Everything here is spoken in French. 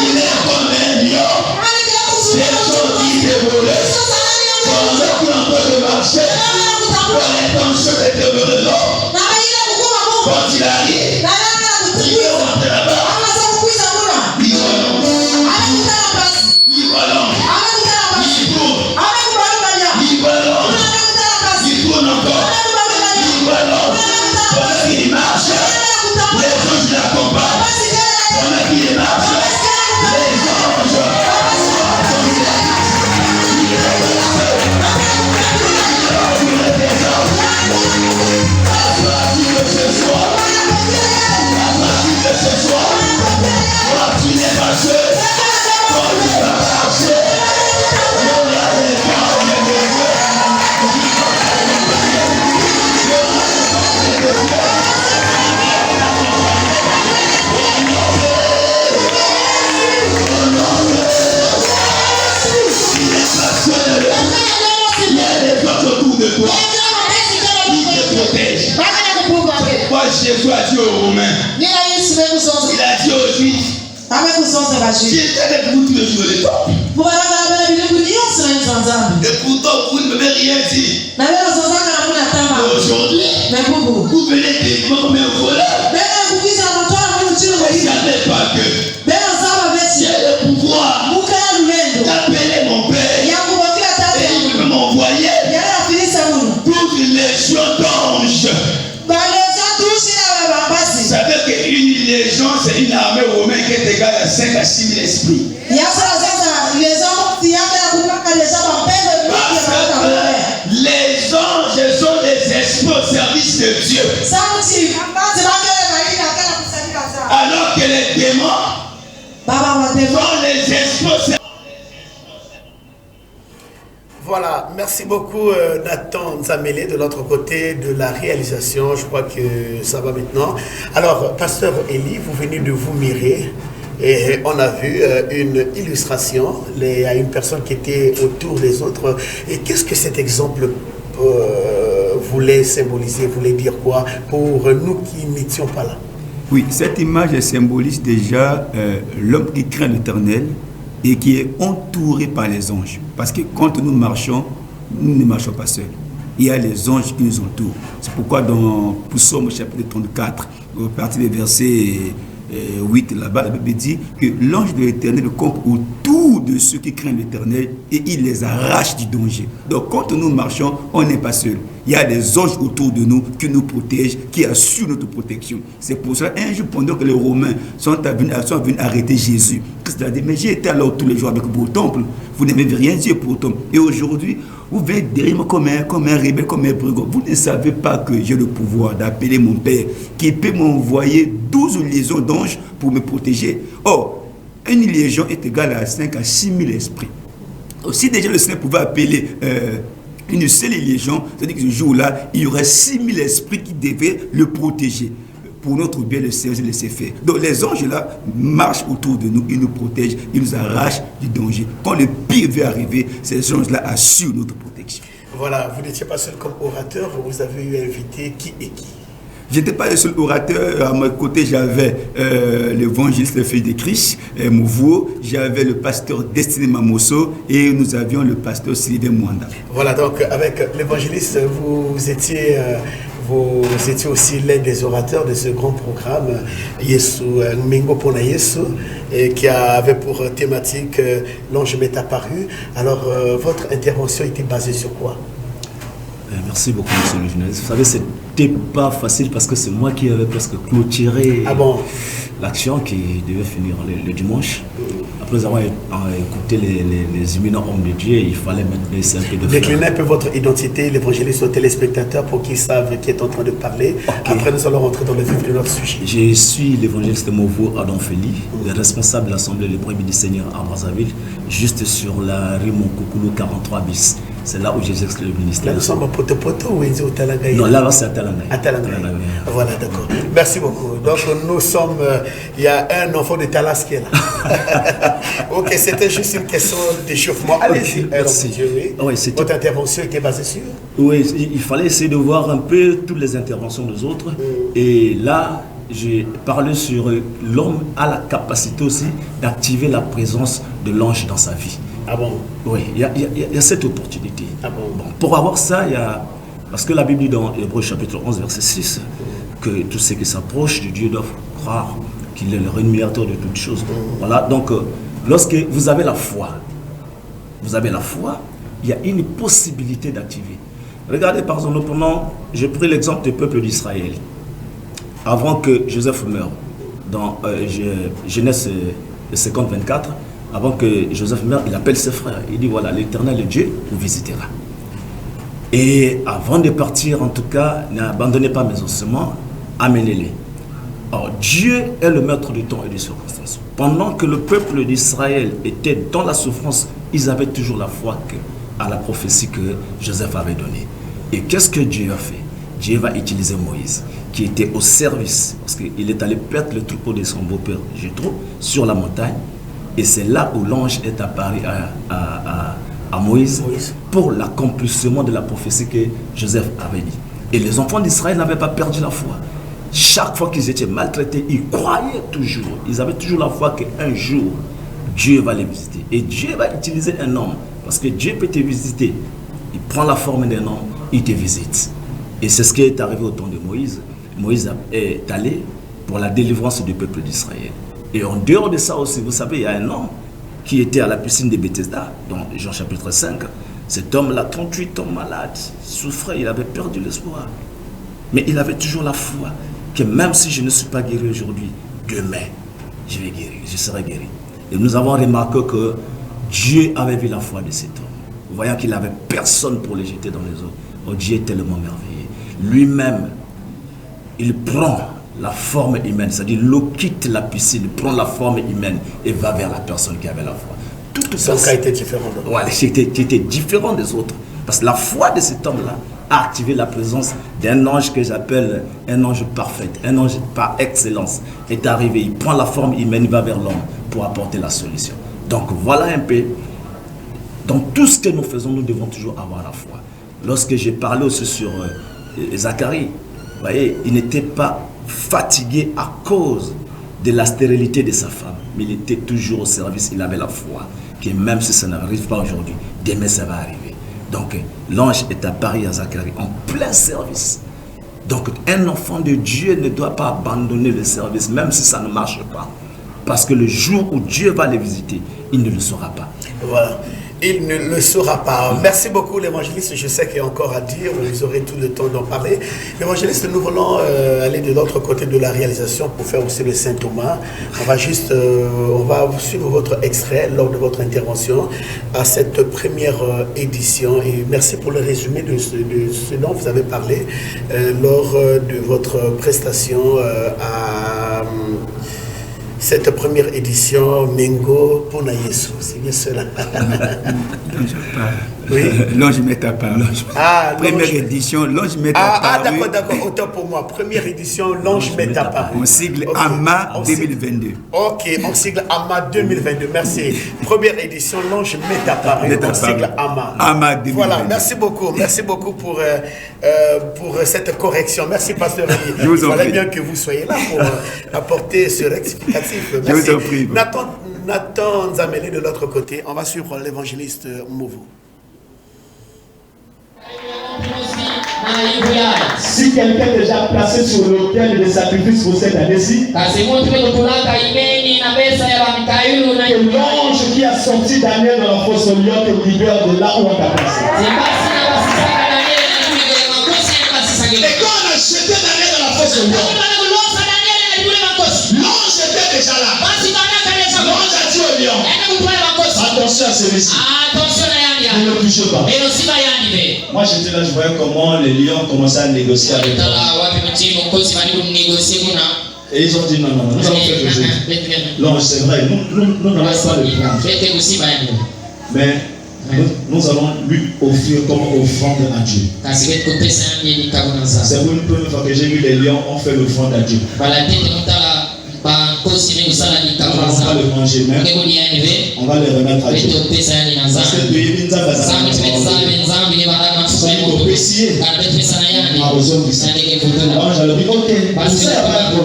Il est comme un lion. Des choses qui déroulent. Pendant qu'il est en train de marcher, pour l'intention de demeurer l'homme. Quand il arrive, il veut rentrer là-bas. Il voit l'homme. Il voit l'homme. Il tourne. Il voit l'homme. Il tourne encore. Il voit l'homme. Pendant qu'il marche, les anges l'accompagnent. Pendant qu'il marche, les anges ce soir, quand tu n'es pas seul, quand tu vas marcher, il y aura des formes de Dieu. Il y a des forces autour de toi qui te protègent. Moi, Jésus a dit aux Romains, il a dit aux Juifs, j'étais avec vous tous les jours de temps. Et pourtant, vous ne m'avez rien dit. Aujourd'hui, vous venez de moi comme un voleur. Vous ne savez pas que j'ai le pouvoir d'appeler mon Père. Et il peut m'envoyer toute une légion d'anges. Vous savez qu'une légion, c'est une armée romaine qui est égale à 5 à 6 000 esprits. Les anges sont des esprits au service de Dieu. Alors que les démons sont les esprits au service. Voilà, merci beaucoup Nathan Nzamele de l'autre côté de la réalisation. Je crois que ça va maintenant. Alors, Pasteur Eli, vous venez de vous mirer et on a vu une illustration. Il y a une personne qui était autour des autres. Et qu'est-ce que cet exemple voulait symboliser, voulait dire quoi pour nous qui n'étions pas là? Oui, cette image symbolise déjà l'homme qui craint l'Éternel et qui est entouré par les anges. Parce que quand nous marchons, nous ne marchons pas seuls. Il y a les anges qui nous entourent. C'est pourquoi dans Psaume chapitre 34, au partir des versets 8, là-bas, la Bible dit que l'ange de l'Éternel campe autour de ceux qui craignent l'Éternel et il les arrache du danger. Donc quand nous marchons, on n'est pas seul. Il y a des anges autour de nous qui nous protègent, qui assurent notre protection. C'est pour cela, un jour, pendant que les Romains sont venus arrêter Jésus, Christ a dit, mais j'ai été alors tous les jours avec vous au temple, vous n'avez rien dit pourtant. Et aujourd'hui, vous venez derrière moi comme un rebelle, comme un brigand. Vous ne savez pas que j'ai le pouvoir d'appeler mon Père, qui peut m'envoyer 12 liaisons d'anges pour me protéger. Or, une légion est égale à 5 à 6 000 esprits. Si déjà le Seigneur pouvait appeler une seule légion, c'est-à-dire que ce jour-là, il y aurait 6 000 esprits qui devaient le protéger. Pour notre bien, le Seigneur le laisser faire. Donc les anges-là marchent autour de nous, ils nous protègent, ils nous arrachent du danger. Quand le pire veut arriver, ces anges-là assurent notre protection. Voilà, vous n'étiez pas seul comme orateur, vous avez eu invité qui et qui? Je n'étais pas le seul orateur. À mon côté, j'avais l'évangéliste, le fils de Christ, Mouveau. J'avais le pasteur Destiné Mamoso et nous avions le pasteur Sylvain Mwanda. Voilà, donc avec l'évangéliste, vous étiez aussi l'un des orateurs de ce grand programme, Yesu, Mingo Pona Yesu, qui avait pour thématique l'ange m'est apparu. Alors, votre intervention était basée sur quoi? Merci beaucoup, monsieur le journaliste. Vous savez, c'était pas facile parce que c'est moi qui avais presque clôturé l'action qui devait finir le dimanche. Après avoir écouté les éminents hommes de Dieu, il fallait maintenant un peu de décliner un peu votre identité, l'évangéliste aux téléspectateurs pour qu'ils savent qui est en train de parler. Okay. Après, nous allons rentrer dans le vif de notre sujet. Je suis l'évangéliste Movo Adam Feli, le responsable de l'Assemblée des Brebis du Seigneur à Brazzaville, juste sur la rue Monkoukoulou 43 bis. C'est là où j'exerce le ministère. Là, nous sommes à Poto-Poto ou au Talagaï? Non, là, c'est à Talagaï. À Talagaï. Voilà, d'accord. Merci beaucoup. Donc, nous sommes... Il y a un enfant de Talas qui est là. Ok, c'était juste une question d'échauffement. Allez-y. Okay, merci. Oui, votre intervention était basée sur? Oui, il fallait essayer de voir un peu toutes les interventions des autres. Et là, j'ai parlé sur l'homme a la capacité aussi d'activer la présence de l'ange dans sa vie. Ah bon? Oui, il y a cette opportunité. Ah bon? Bon, pour avoir ça, parce que la Bible dit dans Hébreux chapitre 11, verset 6, que tous ceux qui s'approchent de Dieu doivent croire qu'il est le rémunérateur de toutes choses. Voilà, donc lorsque vous avez la foi, il y a une possibilité d'activer. Regardez, par exemple, j'ai pris l'exemple du peuple d'Israël. Avant que Joseph meure, dans Genèse 50, 24, avant que Joseph meure, il appelle ses frères. Il dit, voilà, l'Éternel Dieu vous visitera. Et avant de partir, en tout cas, n'abandonnez pas mes ossements, amenez-les. Alors, Dieu est le maître du temps et des circonstances. Pendant que le peuple d'Israël était dans la souffrance, ils avaient toujours la foi à la prophétie que Joseph avait donnée. Et qu'est-ce que Dieu a fait? Dieu va utiliser Moïse, qui était au service, parce qu'il est allé perdre le troupeau de son beau-père Jéthro sur la montagne. Et c'est là où l'ange est apparu à Moïse pour l'accomplissement de la prophétie que Joseph avait dit. Et les enfants d'Israël n'avaient pas perdu la foi. Chaque fois qu'ils étaient maltraités, ils croyaient toujours. Ils avaient toujours la foi qu'un jour, Dieu va les visiter. Et Dieu va utiliser un homme. Parce que Dieu peut te visiter. Il prend la forme d'un homme, il te visite. Et c'est ce qui est arrivé au temps de Moïse. Moïse est allé pour la délivrance du peuple d'Israël. Et en dehors de ça aussi, vous savez, il y a un homme qui était à la piscine de Bethesda, dans Jean chapitre 5. Cet homme-là, 38 ans malade, souffrait, il avait perdu l'espoir. Mais il avait toujours la foi que même si je ne suis pas guéri aujourd'hui, demain, je vais guérir, je serai guéri. Et nous avons remarqué que Dieu avait vu la foi de cet homme. Voyant qu'il n'avait personne pour le jeter dans les eaux. Oh, Dieu est tellement merveilleux. Lui-même, il prend la forme humaine, c'est-à-dire l'eau quitte la piscine, il prend la forme humaine et va vers la personne qui avait la foi. Son cas était différent. Voilà, c'était différent des autres. Parce que la foi de cet homme-là a activé la présence d'un ange que j'appelle un ange parfait, un ange par excellence. Est arrivé, il prend la forme humaine, il va vers l'homme pour apporter la solution. Donc voilà un peu, dans tout ce que nous faisons, nous devons toujours avoir la foi. Lorsque j'ai parlé aussi sur Zacharie, vous voyez, il n'était pas fatigué à cause de la stérilité de sa femme, mais il était toujours au service, il avait la foi, que même si ça n'arrive pas aujourd'hui, demain ça va arriver. Donc l'ange est apparu à Zacharie en plein service. Donc un enfant de Dieu ne doit pas abandonner le service, même si ça ne marche pas. Parce que le jour où Dieu va les visiter, il ne le saura pas. Voilà. Il ne le saura pas. Merci beaucoup l'évangéliste, je sais qu'il y a encore à dire, vous aurez tout le temps d'en parler. L'évangéliste, nous voulons aller de l'autre côté de la réalisation pour faire aussi le Saint Thomas. On va suivre votre extrait lors de votre intervention à cette première édition. Et merci pour le résumé de ce dont vous avez parlé lors de votre prestation à cette première édition Mengo pour Yesu, c'est bien cela. Oui. L'ange m'est apparu. Première édition, l'ange m'est apparu. D'accord, autant pour moi. Première édition, l'ange m'est apparu. On sigle AMA 2022. Ok, on sigle AMA 2022. Merci. Première édition, l'ange m'est apparu. On sigle AMA. AMA 2022. Voilà, merci beaucoup pour cette correction. Merci, Pasteur Eli. Il fallait bien que vous soyez là pour apporter ce rectificatif. Merci. Je vous en prie. Nathan Nzamele de l'autre côté, on va suivre l'évangéliste Mouvo. Si quelqu'un est déjà placé sur l'autel de sacrifice pour cette année-ci, que l'ange qui a sorti Daniel dans la fosse au lion te libère de là où on t'a placé. Et quand on a jeté Daniel dans la fosse au lion, l'ange était déjà là. L'ange a dit au lion, attention à celui-ci. Ne le touchez pas. Moi j'étais là, je voyais comment les lions commençaient à négocier avec moi. Et ils ont dit non, nous allons faire quelque chose. L'ange, c'est vrai, nous n'allons pas le prendre. Mais nous allons lui offrir comme offrande à Dieu. C'est pour une première fois que j'ai vu les lions ont fait l'offrande à Dieu. On va pas le manger même. On va le remettre à Dieu. Parce que Dieu a besoin de ça. Alors j'allais dire ok, pour ça il n'y a pas de problème.